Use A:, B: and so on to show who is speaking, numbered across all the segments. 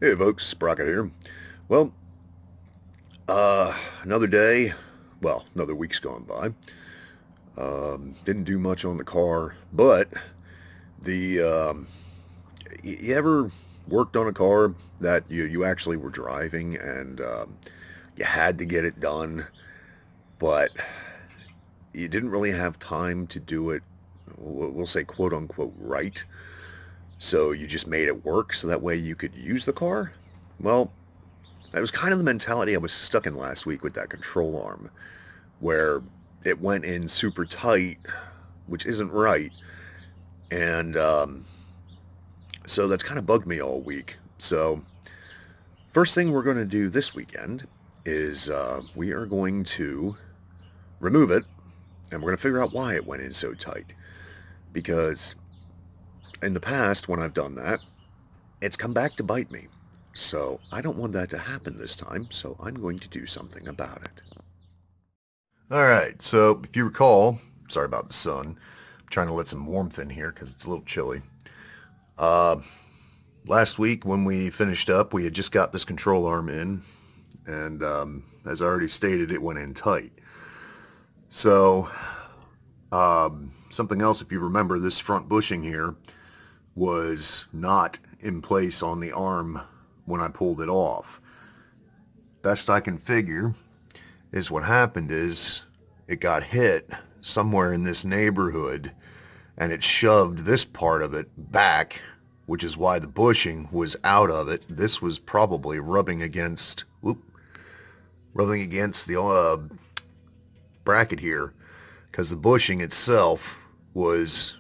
A: Hey folks, Sprocket here. Well, another day, well, another week's gone by. Didn't do much on the car, but the you ever worked on a car that you actually were driving and you had to get it done, but you didn't really have time to do it, we'll say quote unquote right, so you just made it work so that way you could use the car? Well, that was kind of the mentality I was stuck in last week with that control arm, where it went in super tight, which isn't right, and so that's kind of bugged me all week. So first thing we're going to do this weekend is we are going to remove it, and we're going to figure out why it went in so tight. Because in the past, when I've done that, it's come back to bite me. So I don't want that to happen this time, so I'm going to do something about it. All right, so if you recall, sorry about the sun, I'm trying to let some warmth in here because it's a little chilly. Last week when we finished up, we had just got this control arm in, and as I already stated, it went in tight. So something else, if you remember, this front bushing here was not in place on the arm when I pulled it off. Best I can figure is what happened is it got hit somewhere in this neighborhood and it shoved this part of it back, which is why the bushing was out of it. This was probably rubbing against the bracket here, because the bushing itself was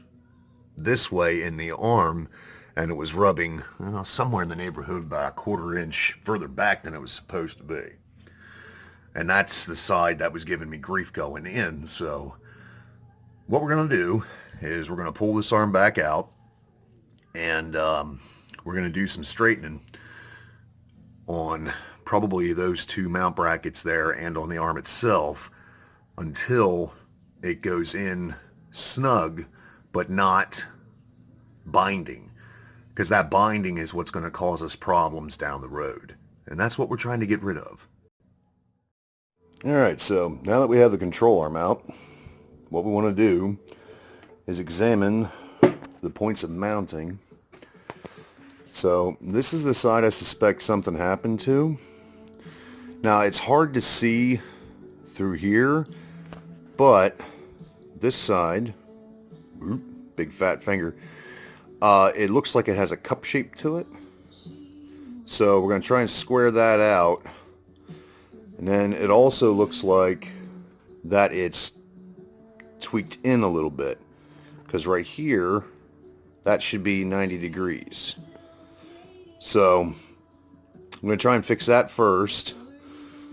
A: this way in the arm and it was rubbing somewhere in the neighborhood about a quarter inch further back than it was supposed to be. And that's the side that was giving me grief going in. So what we're going to do is we're going to pull this arm back out, and we're going to do some straightening on probably those two mount brackets there and on the arm itself until it goes in snug but not binding, because that binding is what's going to cause us problems down the road, and that's what we're trying to get rid of. Alright, so now that we have the control arm out, what we want to do is examine the points of mounting. So this is the side I suspect something happened to. Now it's hard to see through here, but this side, big fat finger, it looks like it has a cup shape to it. So we're going to try and square that out. And then it also looks like that it's tweaked in a little bit, because right here, that should be 90 degrees. So I'm going to try and fix that first,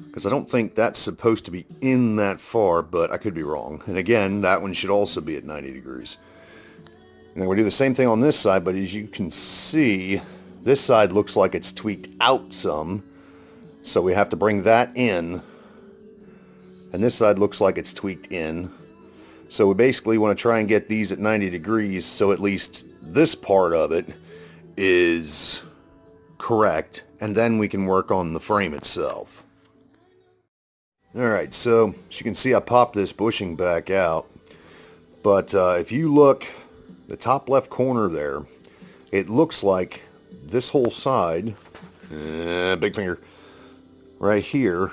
A: because I don't think that's supposed to be in that far, but I could be wrong. And again, that one should also be at 90 degrees. And then we'll do the same thing on this side, but as you can see, this side looks like it's tweaked out some. So we have to bring that in. And this side looks like it's tweaked in. So we basically want to try and get these at 90 degrees so at least this part of it is correct. And then we can work on the frame itself. Alright, so as you can see, I popped this bushing back out. But if you look, the top left corner there, it looks like this whole side, big finger, right here,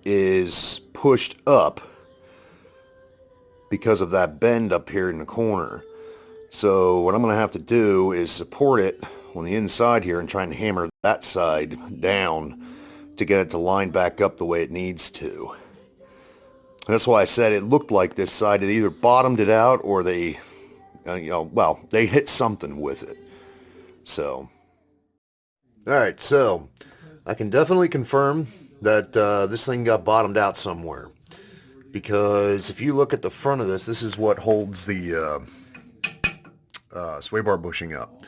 A: is pushed up because of that bend up here in the corner. So what I'm going to have to do is support it on the inside here and try and hammer that side down to get it to line back up the way it needs to. And that's why I said it looked like this side had either bottomed it out or they, they hit something with it. So, alright, so I can definitely confirm that this thing got bottomed out somewhere. Because if you look at the front of this, this is what holds the sway bar bushing up.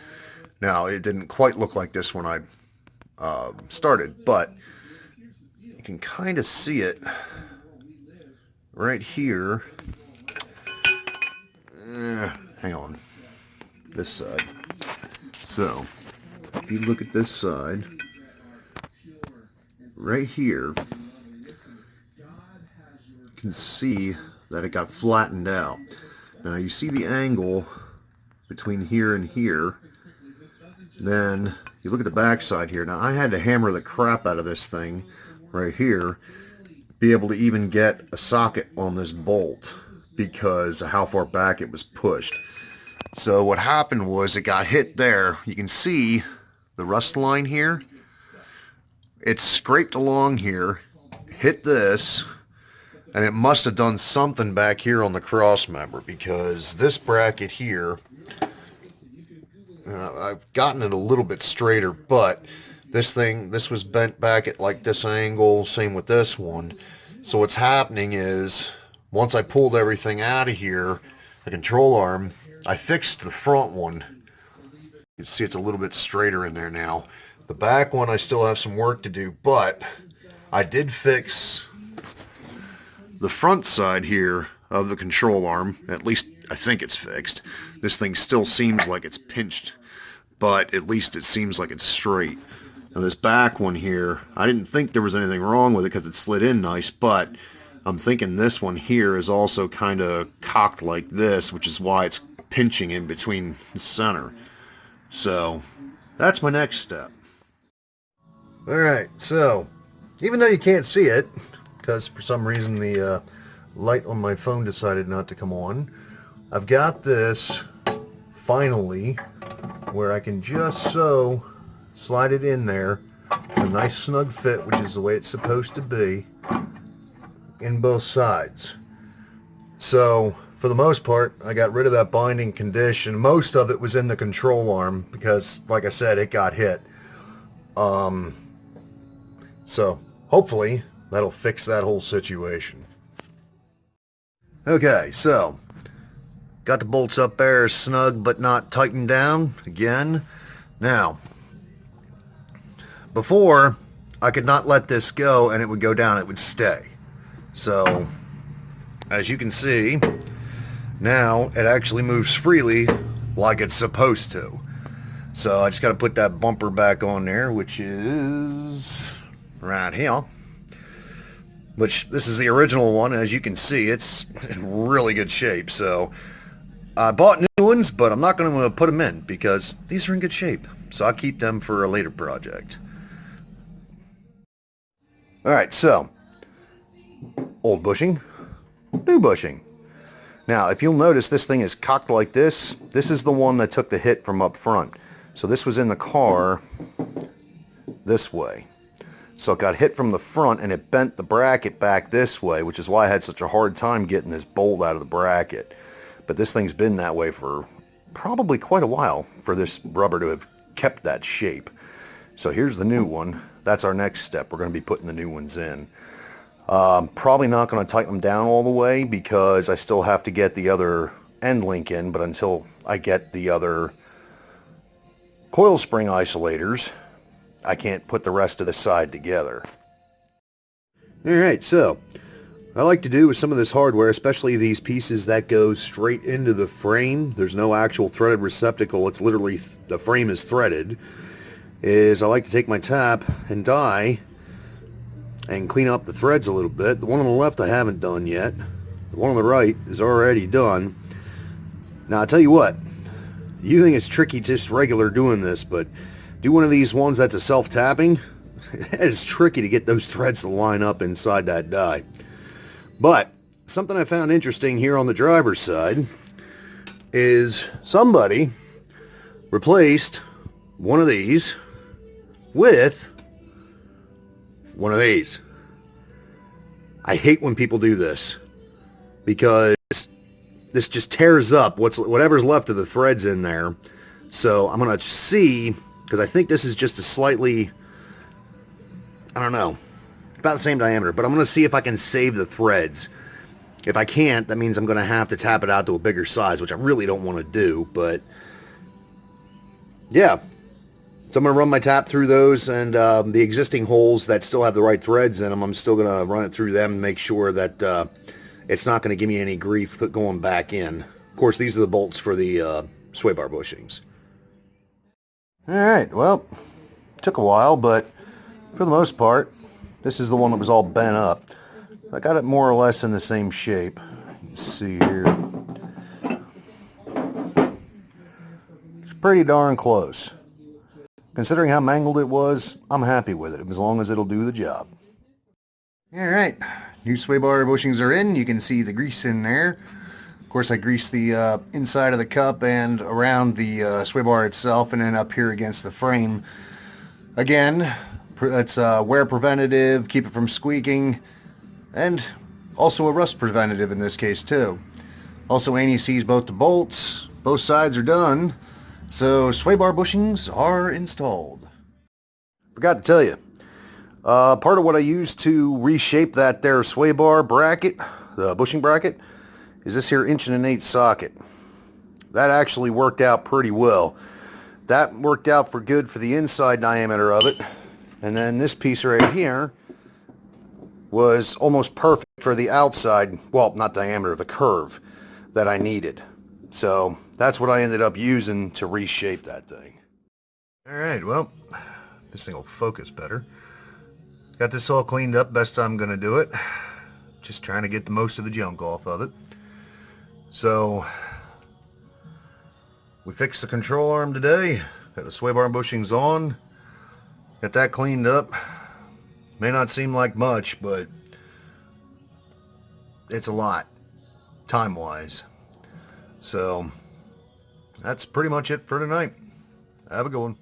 A: Now, it didn't quite look like this when I started, but you can kind of see it right here. Hang on. This side. So, if you look at this side, right here, you can see that it got flattened out. Now you see the angle between here and here. Then you look at the back side here. Now I had to hammer the crap out of this thing right here, be able to even get a socket on this bolt because of how far back it was pushed. So what happened was it got hit there. You can see the rust line here. It scraped along here, hit this, and it must have done something back here on the cross member, because this bracket here, I've gotten it a little bit straighter, but this was bent back at like this angle, same with this one. So what's happening is, once I pulled everything out of here, the control arm, I fixed the front one. You can see it's a little bit straighter in there now. The back one I still have some work to do, but I did fix the front side here of the control arm. At least I think it's fixed. This thing still seems like it's pinched, but at least it seems like it's straight. Now this back one here, I didn't think there was anything wrong with it because it slid in nice, but I'm thinking this one here is also kind of cocked like this, which is why it's pinching in between the center. So that's my next step. Alright, so even though you can't see it, because for some reason the light on my phone decided not to come on, I've got this finally where I can just so slide it in there. It's a nice snug fit, which is the way it's supposed to be, in both sides. So for the most part, I got rid of that binding condition. Most of it was in the control arm because, like I said, it got hit. So hopefully that'll fix that whole situation. Okay, so got the bolts up there snug but not tightened down again. Now, before I could not let this go and it would go down, it would stay. So as you can see, now it actually moves freely like it's supposed to. So I just got to put that bumper back on there, which is right here. Which, this is the original one. As you can see, it's in really good shape. So I bought new ones, but I'm not going to put them in because these are in good shape. So I'll keep them for a later project. Alright, so old bushing, new bushing. Now, if you'll notice, this thing is cocked like this. This is the one that took the hit from up front. So this was in the car this way. So it got hit from the front and it bent the bracket back this way, which is why I had such a hard time getting this bolt out of the bracket. But this thing's been that way for probably quite a while for this rubber to have kept that shape. So here's the new one. That's our next step. We're going to be putting the new ones in. Probably not going to tighten them down all the way because I still have to get the other end link in, but until I get the other coil spring isolators, I can't put the rest of the side together. Alright, so I like to do with some of this hardware, especially these pieces that go straight into the frame, there's no actual threaded receptacle, it's literally the frame is threaded, is I like to take my tap and die and clean up the threads a little bit. The one on the left I haven't done yet. The one on the right is already done. Now I'll tell you what, you think it's tricky just regular doing this, but do one of these ones that's a self-tapping. It's tricky to get those threads to line up inside that die. But something I found interesting here on the driver's side is somebody replaced one of these with one of these. I hate when people do this because this just tears up whatever's left of the threads in there. So I'm going to see, because I think this is just a slightly, I don't know, about the same diameter, but I'm going to see if I can save the threads. If I can't, that means I'm going to have to tap it out to a bigger size, which I really don't want to do, but yeah. So I'm going to run my tap through those, and the existing holes that still have the right threads in them, I'm still going to run it through them and make sure that it's not going to give me any grief going back in. Of course, these are the bolts for the sway bar bushings. Alright, well, took a while, but for the most part, this is the one that was all bent up. I got it more or less in the same shape. You can see here. It's pretty darn close. Considering how mangled it was, I'm happy with it, as long as it'll do the job. Alright, new sway bar bushings are in. You can see the grease in there. Of course, I greased the inside of the cup and around the sway bar itself, and then up here against the frame. Again, it's wear preventative, keep it from squeaking, and also a rust preventative in this case too. Also anti-seize both the bolts. Both sides are done, so sway bar bushings are installed. Forgot to tell you, part of what I used to reshape that there sway bar bracket, the bushing bracket, is this here 1.1/8" socket. That actually worked out pretty well. That worked out for good for the inside diameter of it, and then this piece right here was almost perfect for the outside, well, not diameter, the curve that I needed. So that's what I ended up using to reshape that thing. Alright, well, this thing will focus better. Got this all cleaned up best I'm gonna do it. Just trying to get the most of the junk off of it. So we fixed the control arm today. Got the sway bar bushings on. Got that cleaned up. May not seem like much, but it's a lot, time-wise. So that's pretty much it for tonight. Have a good one.